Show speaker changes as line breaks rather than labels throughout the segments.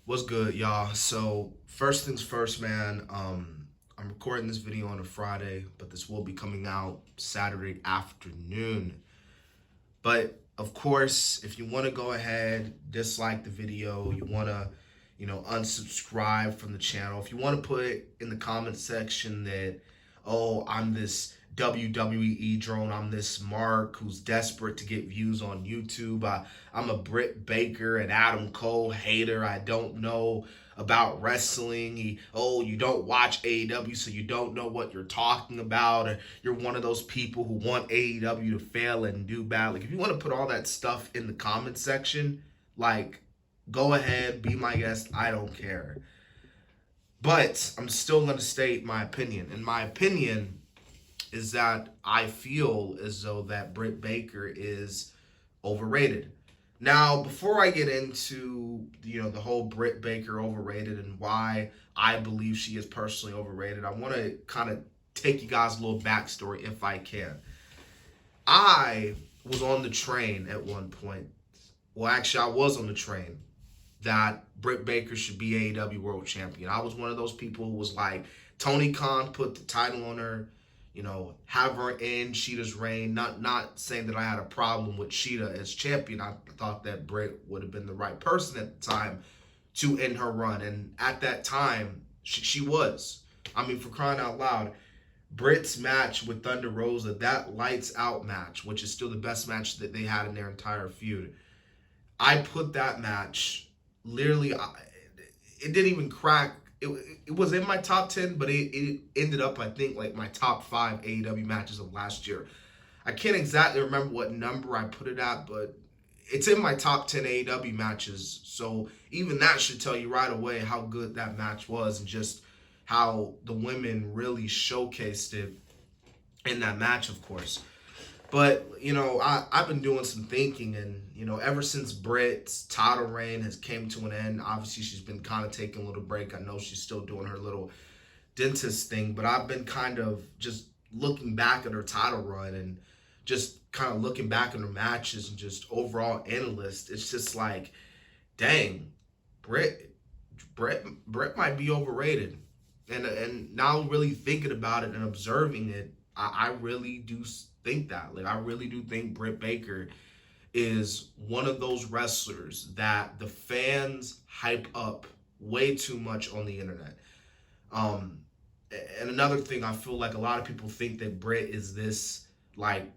What's good, y'all? So first things first, man. I'm recording this video on a Friday, but this will be coming out Saturday afternoon. But of course, if you want to go ahead, dislike the video, you want to, unsubscribe from the channel. If you want to put in the comment section that, oh, I'm this WWE drone, I'm this Mark who's desperate to get views on YouTube. I'm a Britt Baker and Adam Cole hater. I don't know about wrestling. You don't watch AEW, so you don't know what you're talking about. Or you're one of those people who want AEW to fail and do bad. Like, if you want to put all that stuff in the comment section, like, go ahead, be my guest. I don't care. But I'm still going to state my opinion. And my opinion is that I feel as though that Britt Baker is overrated. Now, before I get into the whole Britt Baker overrated and why I believe she is personally overrated, I want to kind of take you guys a little backstory if I can. I was on the train at one point. Well, actually, I was on the train that Britt Baker should be AEW World Champion. I was one of those people who was like, Tony Khan put the title on her, have her end Sheeta's reign. Not saying that I had a problem with Sheeta as champion. I thought that Britt would have been the right person at the time to end her run. And at that time, she was. I mean, for crying out loud, Britt's match with Thunder Rosa, that lights out match, which is still the best match that they had in their entire feud. I put that match, literally, it didn't even crack. It was in my top 10, but it ended up, I think, like my top 5 AEW matches of last year. I can't exactly remember what number I put it at, but it's in my top 10 AEW matches. So even that should tell you right away how good that match was and just how the women really showcased it in that match, of course. But, I've been doing some thinking and, ever since Britt's title reign has came to an end, obviously she's been kind of taking a little break. I know she's still doing her little dentist thing, but I've been kind of just looking back at her title run and just kind of looking back at her matches and just overall analyst. It's just like, dang, Britt might be overrated. And now really thinking about it and observing it, I really do think that. Like, I really do think Britt Baker is one of those wrestlers that the fans hype up way too much on the internet. Um, and another thing, I feel like a lot of people think that Britt is this, like,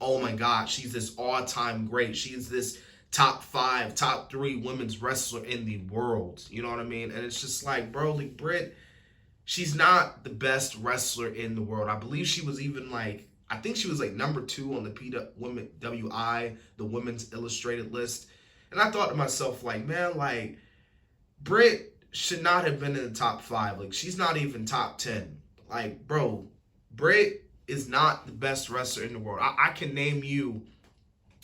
oh my God, she's this all-time great. She's this top 5, top 3 women's wrestler in the world. You know what I mean? And it's just like, bro, like, Britt, she's not the best wrestler in the world. I believe she was even like, I think she was like number 2 on the PWI, the Women's Illustrated list. And I thought to myself, like, man, like, Britt should not have been in the top 5. Like, she's not even top 10. Like, bro, Britt is not the best wrestler in the world. I can name you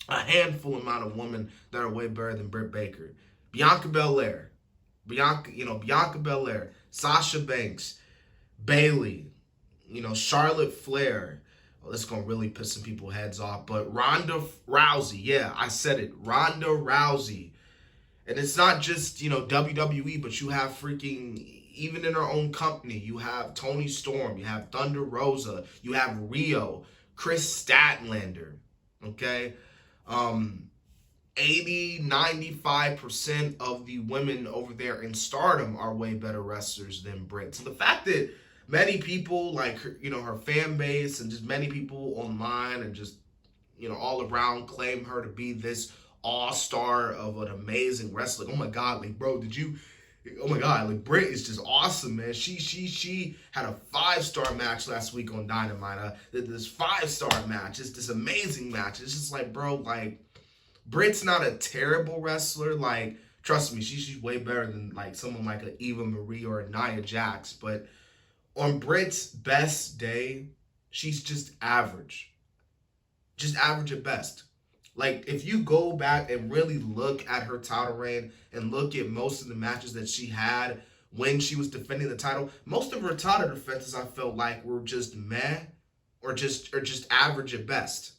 a handful amount of women that are way better than Britt Baker. Bianca Belair, Bianca Belair, Sasha Banks, Bayley, Charlotte Flair. Well, this is going to really piss some people's heads off. But Ronda Rousey. Yeah, I said it. Ronda Rousey. And it's not just, WWE, but you have freaking, even in her own company, you have Tony Storm, you have Thunder Rosa, you have Rio, Chris Statlander. Okay? 95% of the women over there in Stardom are way better wrestlers than Britt. So the fact that many people, like her fan base and just many people online and just all around claim her to be this all-star of an amazing wrestler. Oh my God, like, bro, oh my God, like, Britt is just awesome, man. She had a 5-star match last week on Dynamite. This 5-star match, it's this amazing match. It's just like, bro, like, Britt's not a terrible wrestler. Like, trust me, she's way better than like someone like a Eva Marie or a Nia Jax. But on Britt's best day, she's just average. Just average at best. Like, if you go back and really look at her title reign and look at most of the matches that she had when she was defending the title, most of her title defenses I felt like were just meh or just average at best.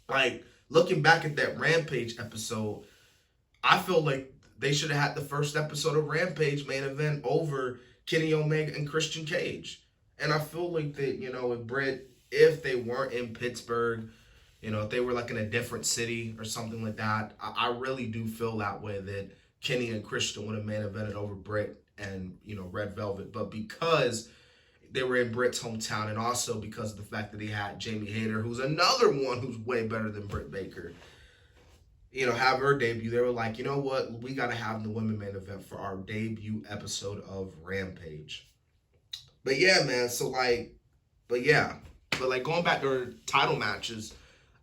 Like, looking back at that Rampage episode, I feel like they should have had the first episode of Rampage main event over Kenny Omega and Christian Cage. And I feel like that, with Britt, if they weren't in Pittsburgh, if they were like in a different city or something like that, I really do feel that way, that Kenny and Christian would have main evented over Britt and, Red Velvet. But because they were in Britt's hometown, and also because of the fact that he had Jamie Hayter, who's another one who's way better than Britt Baker, have her debut, they were like, you know what, we got to have the women main event for our debut episode of Rampage. But yeah, man, but going back to her title matches,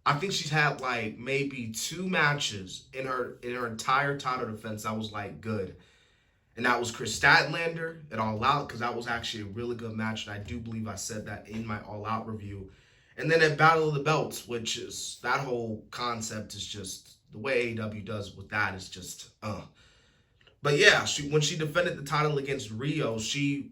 I think she's had like maybe 2 matches in her entire title defense that was like good. And that was Chris Statlander at All Out, because that was actually a really good match, and I do believe I said that in my All Out review. And then at Battle of the Belts, which is, that whole concept is just, the way AEW does with that is just, But yeah, when she defended the title against Rio, they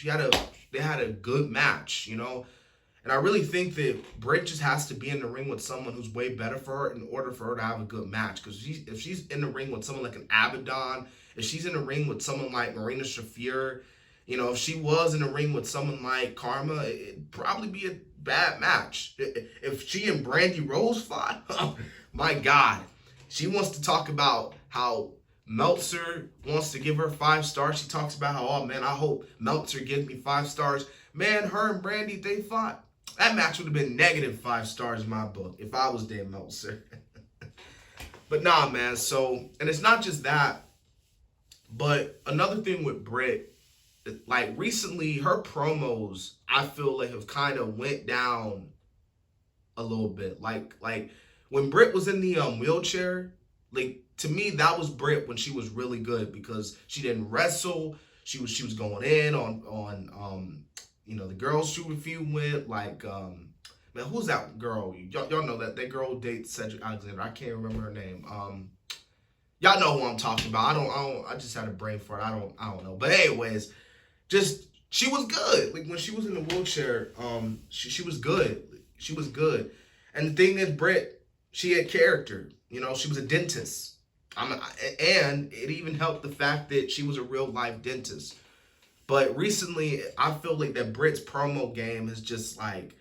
had a good match, And I really think that Britt just has to be in the ring with someone who's way better for her in order for her to have a good match. Because if she's in the ring with someone like an Abaddon, if she's in the ring with someone like Marina Shafir, if she was in the ring with someone like Karma, it'd probably be a bad match. If she and Brandy Rose fought, oh my God. She wants to talk about how Meltzer wants to give her 5 stars. She talks about how, oh man, I hope Meltzer gives me 5 stars. Man, her and Brandy, they fought. That match would have been negative 5 stars in my book if I was Dave Meltzer. But nah, man. So, and it's not just that. But another thing with Britt, like recently, her promos, I feel like have kind of went down a little bit. Like when Britt was in the wheelchair, like to me, that was Britt when she was really good, because she didn't wrestle. She was going in on the girls she was feuding with, like man, who's that girl? Y'all know that girl who dates Cedric Alexander. I can't remember her name. Y'all know who I'm talking about. I just had a brain fart. I don't know. But anyways, just she was good. Like when she was in the wheelchair, she was good. She was good. And the thing is, Britt, she had character. She was a dentist. And it even helped the fact that she was a real life dentist. But recently, I feel like that Britt's promo game is just like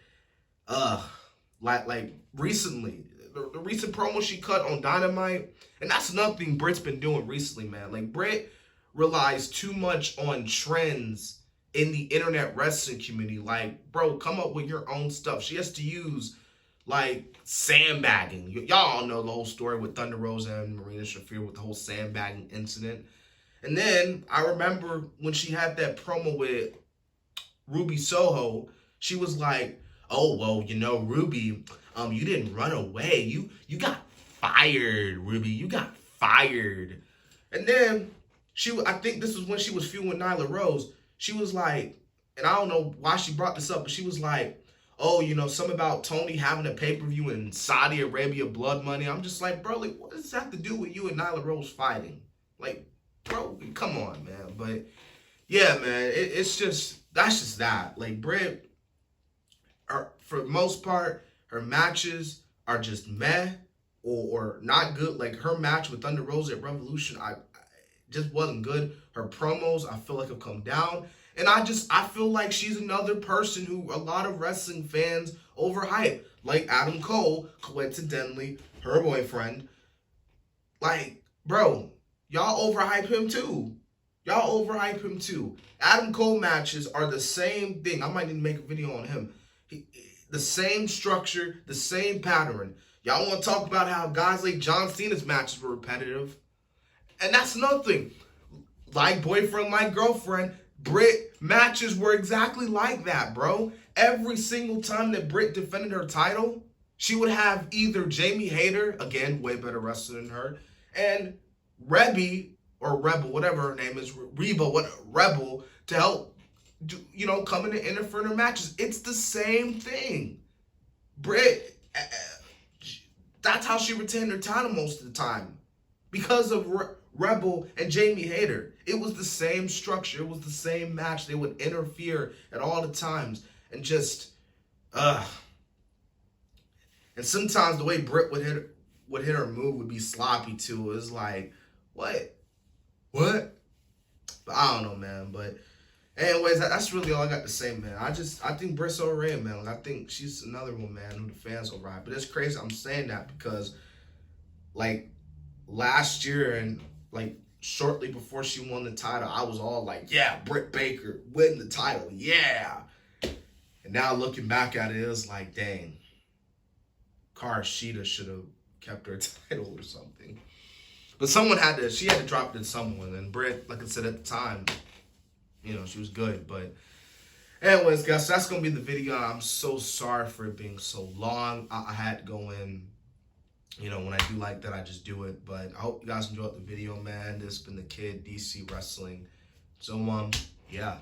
recently. The recent promo she cut on Dynamite, and that's nothing Britt's been doing recently, man. Like, Britt relies too much on trends in the internet wrestling community. Like, bro, come up with your own stuff. She has to use, like, sandbagging. Y'all all know the whole story with Thunder Rosa and Marina Shafir with the whole sandbagging incident. And then I remember when she had that promo with Ruby Soho, she was like, oh, well, Ruby, you didn't run away. You got fired, Ruby. You got fired. And then I think this was when she was feuding with Nyla Rose. She was like, and I don't know why she brought this up, but she was like, oh, something about Tony having a pay-per-view in Saudi Arabia, Blood Money. I'm just like, bro, like, what does this have to do with you and Nyla Rose fighting? Like, bro, come on, man. But yeah, man, that's just that. Like, Britt, for the most part, her matches are just meh or not good. Like her match with Thunder Rosa at Revolution, I just wasn't good. Her promos, I feel like, have come down. And I feel like she's another person who a lot of wrestling fans overhype. Like Adam Cole, coincidentally, her boyfriend. Like, bro, y'all overhype him too. Adam Cole matches are the same thing. I might need to make a video on him. The same structure, the same pattern. Y'all want to talk about how guys like John Cena's matches were repetitive? And that's nothing. Like boyfriend, like girlfriend, Britt matches were exactly like that, bro. Every single time that Britt defended her title, she would have either Jamie Hayter, again, way better wrestler than her, and Rebby, or Rebel, whatever her name is, Rebel, to help come in and interfere in her matches. It's the same thing. Britt, that's how she retained her title most of the time. Because of Rebel and Jamie Hayter. It was the same structure. It was the same match. They would interfere at all the times. And just, and sometimes the way Britt would hit her move would be sloppy too. It was like, what? what? But I don't know, man. But anyways, that's really all I got to say, man. I think Britt's overrated, man. Like, I think she's another one, man, who the fans will ride. But it's crazy I'm saying that because, like, last year and, like, shortly before she won the title, I was all like, yeah, Britt Baker win the title, yeah. And now looking back at it, it was like, dang, Sheeta should have kept her title or something. But she had to drop it to someone. And Britt, like I said at the time, you know, she was good. But anyways, guys, that's going to be the video. I'm so sorry for it being so long. I had to go in. You know, when I do like that, I just do it. But I hope you guys enjoyed the video, man. This has been the Kid DC Wrestling. So, yeah.